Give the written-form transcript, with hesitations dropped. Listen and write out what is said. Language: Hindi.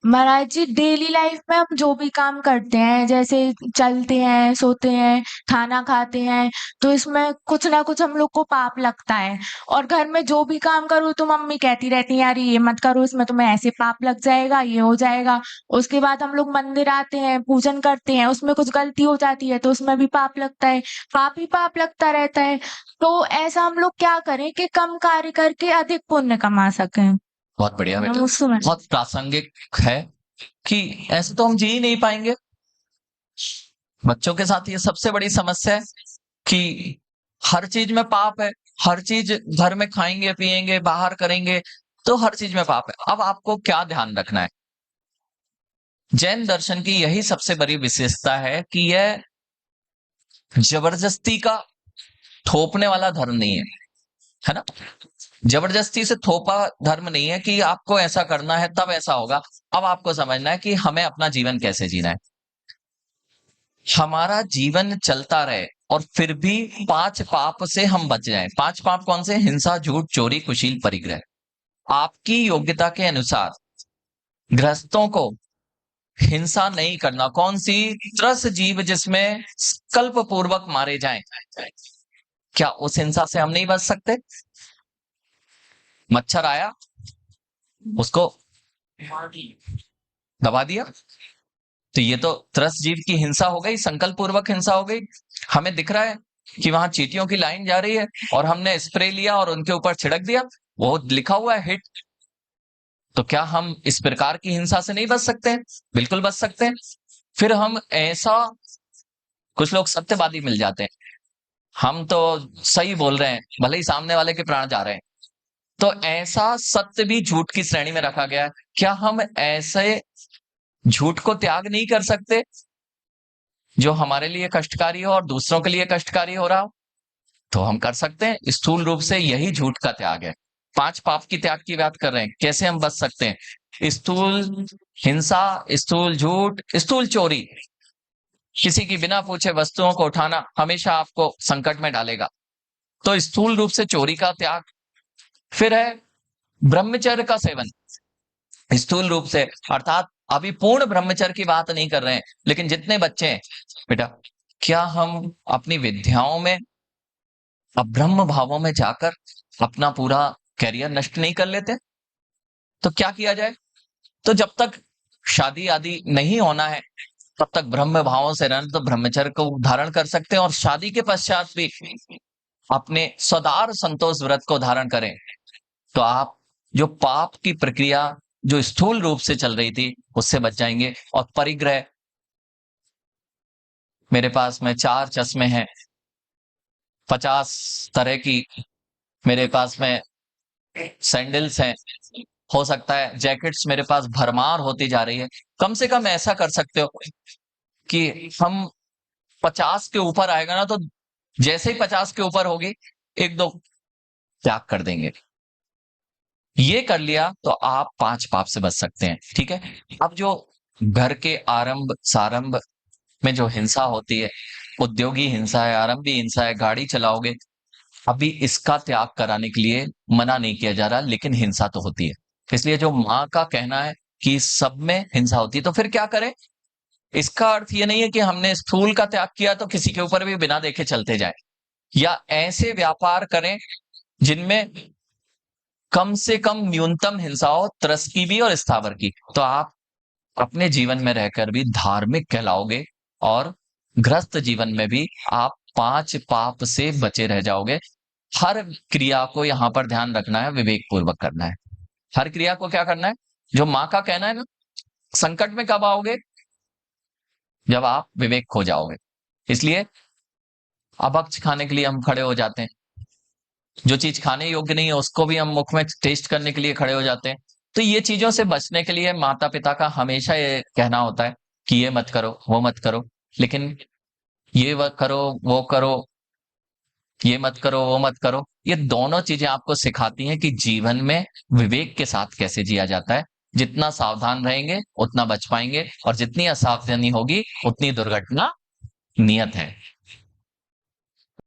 महाराज जी डेली लाइफ में हम जो भी काम करते हैं, जैसे चलते हैं, सोते हैं, खाना खाते हैं, तो इसमें कुछ ना कुछ हम लोग को पाप लगता है। और घर में जो भी काम करो तो मम्मी कहती रहती है, यार ये मत करो, इसमें तुम्हें ऐसे पाप लग जाएगा, ये हो जाएगा। उसके बाद हम लोग मंदिर आते हैं, पूजन करते हैं, उसमें कुछ गलती हो जाती है तो उसमें भी पाप लगता है, पाप ही पाप लगता रहता है। तो ऐसा हम लोग क्या करें कि कम कार्य करके अधिक पुण्य कमा सकें? बहुत बढ़िया बेटा, उसमें बहुत प्रासंगिक है कि ऐसे तो हम जी ही नहीं पाएंगे। बच्चों के साथ ये सबसे बड़ी समस्या है कि हर चीज में पाप है, हर चीज घर में खाएंगे पिएंगे बाहर करेंगे तो हर चीज में पाप है। अब आपको क्या ध्यान रखना है, जैन दर्शन की यही सबसे बड़ी विशेषता है कि यह जबरदस्ती का थोपने वाला धर्म नहीं है ना। जबरदस्ती से थोपा धर्म नहीं है कि आपको ऐसा करना है तब ऐसा होगा। अब आपको समझना है कि हमें अपना जीवन कैसे जीना है। हमारा जीवन चलता रहे और फिर भी 5 पाप से हम बच जाएं। 5 पाप कौन से? हिंसा, झूठ, चोरी, कुशील, परिग्रह। आपकी योग्यता के अनुसार गृहस्थों को हिंसा नहीं करना। कौन सी? त्रस जीव जिसमें कल्प पूर्वक मारे जाएं, क्या उस हिंसा से हम नहीं बच सकते? मच्छर आया, उसको दबा दिया, तो ये तो त्रस जीव की हिंसा हो गई, संकल्प पूर्वक हिंसा हो गई। हमें दिख रहा है कि वहां चींटियों की लाइन जा रही है और हमने स्प्रे लिया और उनके ऊपर छिड़क दिया, वो लिखा हुआ है हिट। तो क्या हम इस प्रकार की हिंसा से नहीं बच सकते? बिल्कुल बच सकते हैं। फिर हम ऐसा, कुछ लोग सत्यवादी मिल जाते हैं, हम तो सही बोल रहे हैं भले ही सामने वाले के प्राण जा रहे हैं, तो ऐसा सत्य भी झूठ की श्रेणी में रखा गया है। क्या हम ऐसे झूठ को त्याग नहीं कर सकते जो हमारे लिए कष्टकारी हो और दूसरों के लिए कष्टकारी हो रहा हो? तो हम कर सकते हैं। स्थूल रूप से यही झूठ का त्याग है। 5 पाप की त्याग की बात कर रहे हैं, कैसे हम बच सकते हैं? स्थूल हिंसा, स्थूल झूठ, स्थूल चोरी, किसी की बिना पूछे वस्तुओं को उठाना हमेशा आपको संकट में डालेगा, तो स्थूल रूप से चोरी का त्याग। फिर है ब्रह्मचर्य का सेवन, स्थूल रूप से, अर्थात अभी पूर्ण ब्रह्मचर्य की बात नहीं कर रहे हैं, लेकिन जितने बच्चे हैं बेटा, क्या हम अपनी विद्याओं में अब ब्रह्म भावों में जाकर अपना पूरा करियर नष्ट नहीं कर लेते? तो क्या किया जाए? तो जब तक शादी आदि नहीं होना है तब तक ब्रह्म भावों से रहना, तो ब्रह्मचर्य को धारण कर सकते हैं और शादी के पश्चात भी अपने सदार संतोष व्रत को धारण करें। तो आप जो पाप की प्रक्रिया जो स्थूल रूप से चल रही थी उससे बच जाएंगे। और परिग्रह, मेरे पास में 4 चश्मे हैं, 50 तरह की मेरे पास में सैंडल्स हैं, हो सकता है जैकेट्स मेरे पास भरमार होती जा रही है। कम से कम ऐसा कर सकते हो कि हम 50 के ऊपर आएगा ना, तो जैसे ही 50 के ऊपर होगी 1-2 त्याग कर देंगे। ये कर लिया तो आप 5 पाप से बच सकते हैं। ठीक है। अब जो घर के आरंभ सारंभ में जो हिंसा होती है, उद्योगी हिंसा है, आरंभी हिंसा है, गाड़ी चलाओगे, अभी इसका त्याग कराने के लिए मना नहीं किया जा रहा, लेकिन हिंसा तो होती है। इसलिए जो माँ का कहना है कि सब में हिंसा होती है, तो फिर क्या करें? इसका अर्थ ये नहीं है कि हमने स्थूल का त्याग किया तो किसी के ऊपर भी बिना देखे चलते जाए, या ऐसे व्यापार करें जिनमें कम से कम न्यूनतम हिंसा हो, त्रस की भी और स्थावर की। तो आप अपने जीवन में रहकर भी धार्मिक कहलाओगे और गृहस्थ जीवन में भी आप 5 पाप से बचे रह जाओगे। हर क्रिया को यहां पर ध्यान रखना है, विवेक पूर्वक करना है। हर क्रिया को क्या करना है? जो माँ का कहना है ना, संकट में कब आओगे? जब आप विवेक खो जाओगे। इसलिए अभक्ष खाने के लिए हम खड़े हो जाते हैं, जो चीज खाने योग्य नहीं है उसको भी हम मुख में टेस्ट करने के लिए खड़े हो जाते हैं। तो ये चीजों से बचने के लिए माता पिता का हमेशा ये कहना होता है कि ये मत करो, वो मत करो, लेकिन ये करो, वो करो, ये मत करो, वो मत करो, ये दोनों चीजें आपको सिखाती हैं कि जीवन में विवेक के साथ कैसे जिया जाता है। जितना सावधान रहेंगे उतना बच पाएंगे, और जितनी असावधानी होगी उतनी दुर्घटना नियत है।